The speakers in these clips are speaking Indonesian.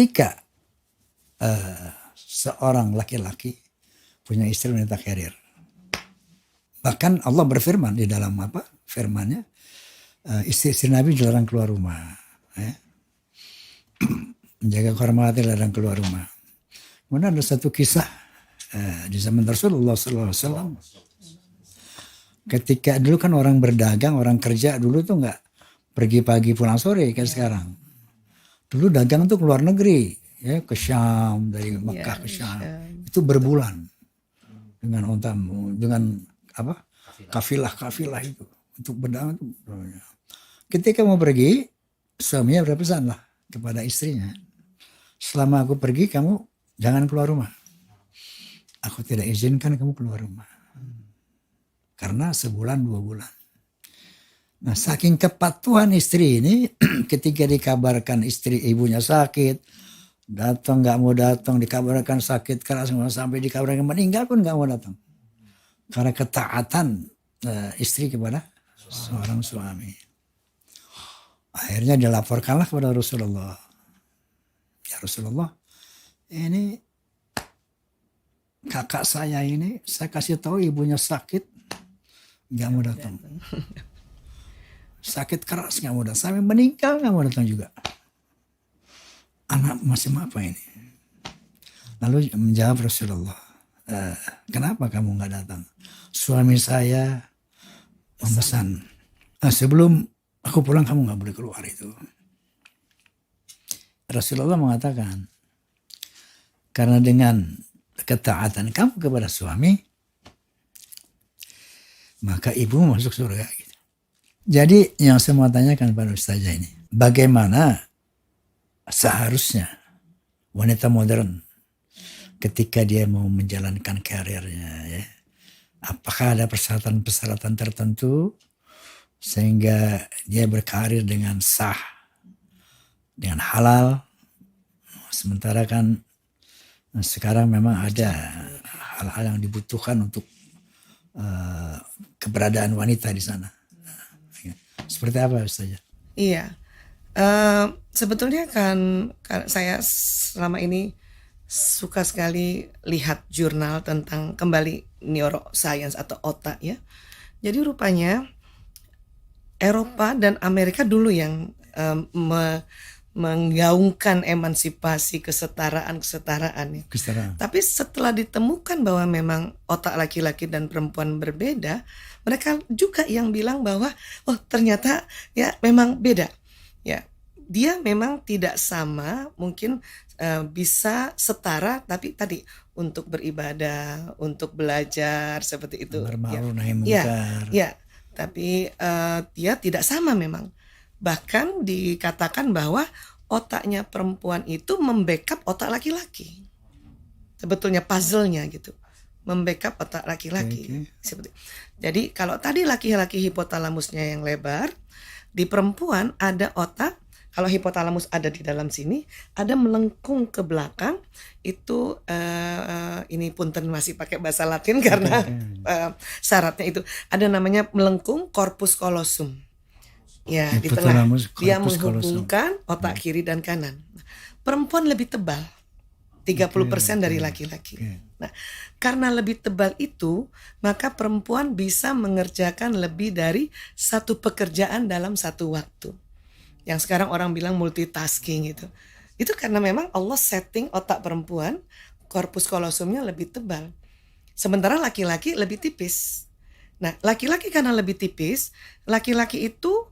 ketika seorang laki-laki punya istri wanita karir. Bahkan Allah berfirman di dalam firman-Nya, istri-istri Nabi dilarang keluar rumah. Menjaga kehormatan dilarang keluar rumah. Kemudian ada satu kisah di zaman Rasulullah SAW. Ketika dulu kan orang berdagang, orang kerja dulu tuh nggak pergi pagi pulang sore kayak sekarang. Dulu dagang tuh keluar negeri, ya ke Syam, dari Mekah ke Syam. Itu berbulan dengan kafilah itu untuk berdagang. Ketika mau pergi, suaminya berpesan lah kepada istrinya, selama aku pergi kamu jangan keluar rumah. Aku tidak izinkan kamu keluar rumah. Karena sebulan 2 bulan. Nah, saking kepatuhan istri ini, ketika dikabarkan istri ibunya sakit, datang nggak mau datang, dikabarkan sakit keras, sampai dikabarkan meninggal pun nggak mau datang. Karena ketaatan istri kepada seorang suami. Akhirnya dilaporkanlah kepada Rasulullah. Ya Rasulullah, ini kakak saya ini, saya kasih tahu ibunya sakit, nggak mau datang. Sakit keras nggak mau datang, sampai meninggal nggak mau datang juga. Anak macam apa ini? Lalu menjawab Rasulullah, kenapa kamu nggak datang? Suami saya memesan, sebelum aku pulang kamu nggak boleh keluar itu. Rasulullah mengatakan, karena dengan ketaatan kamu kepada suami, maka ibu masuk surga. Gitu. Jadi yang saya mau tanyakan pada Ustazah ini, bagaimana seharusnya wanita modern ketika dia mau menjalankan karirnya, ya, apakah ada persyaratan-persyaratan tertentu sehingga dia berkarir dengan sah, dengan halal. Sementara kan sekarang memang ada hal-hal yang dibutuhkan untuk keberadaan wanita di sana. Seperti apa saja? Iya, sebetulnya kan saya selama ini suka sekali lihat jurnal tentang kembali neuroscience atau otak ya. Jadi rupanya Eropa dan Amerika dulu yang menggaungkan emansipasi, kesetaraan ya. Tapi setelah ditemukan bahwa memang otak laki-laki dan perempuan berbeda, mereka juga yang bilang bahwa oh ternyata ya memang beda. Ya, dia memang tidak sama, mungkin bisa setara, tapi tadi untuk beribadah, untuk belajar seperti itu. Ya, tapi dia tidak sama memang. Bahkan dikatakan bahwa otaknya perempuan itu membackup otak laki-laki. Sebetulnya puzzle-nya gitu. Membackup otak laki-laki. Seperti. Jadi kalau tadi laki-laki hipotalamusnya yang lebar, di perempuan ada otak, kalau hipotalamus ada di dalam sini, ada melengkung ke belakang. Itu ini punten masih pakai bahasa Latin karena syaratnya itu. Ada namanya melengkung corpus callosum. Ya, di tengah dia menghubungkan otak kiri dan kanan. Perempuan lebih tebal, 30% dari laki-laki. Nah, karena lebih tebal itu, maka perempuan bisa mengerjakan lebih dari satu pekerjaan dalam satu waktu. Yang sekarang orang bilang multitasking itu. Itu karena memang Allah setting otak perempuan, corpus callosumnya lebih tebal. Sementara laki-laki lebih tipis. Nah, laki-laki karena lebih tipis, laki-laki itu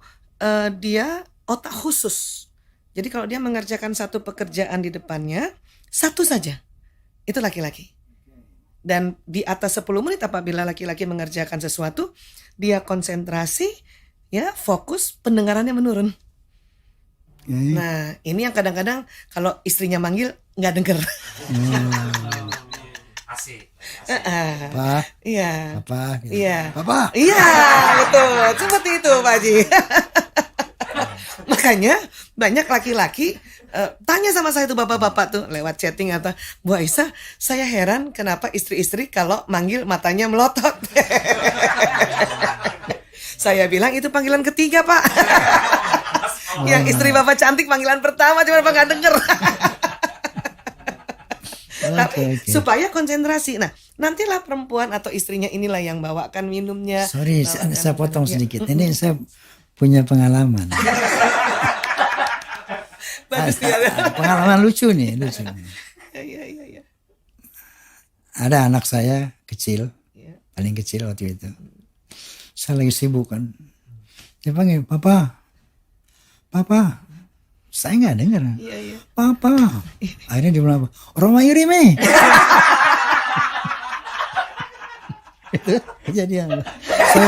dia otak khusus. Jadi kalau dia mengerjakan satu pekerjaan di depannya, satu saja. Itu laki-laki. Dan di atas 10 menit apabila laki-laki mengerjakan sesuatu, dia konsentrasi, ya fokus, pendengarannya menurun. Nah, ini yang kadang-kadang kalau istrinya manggil nggak denger. Asik. Apa? Iya. Apa? Gitu. Iya. Apa? Iya, betul. Seperti itu, Pak Haji. Makanya banyak laki-laki tanya sama saya tuh bapak-bapak tuh lewat chatting atau Bu Aisyah, saya heran kenapa istri-istri kalau manggil matanya melotot. Saya bilang itu panggilan ketiga, Pak. Yang istri bapak cantik panggilan pertama cuma bapak nggak denger. Tapi oke. supaya konsentrasi. Nah, nantilah perempuan atau istrinya inilah yang bawakan minumnya. Sorry, bawakan saya potong makanannya. sedikit. Ini saya punya pengalaman. Bagus ya. Pengalaman lucu nih. Iya, iya, iya. Ada anak saya kecil, Iya. paling kecil waktu itu. Saya lagi sibuk kan. Dia panggil, Papa. Papa. Saya nggak dengar. Iya, iya. Papa. Akhirnya dia bilang apa? Roma Irimi. Itu kejadian. Saya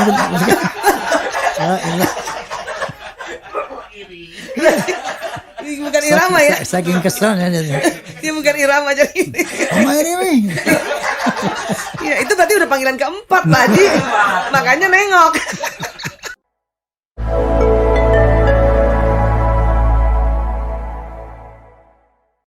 Ini bukan irama ya. saking keselnya dia. Dia bukan irama jadi. Roma Irimi. Iya, itu berarti udah panggilan keempat tadi. Makanya nengok.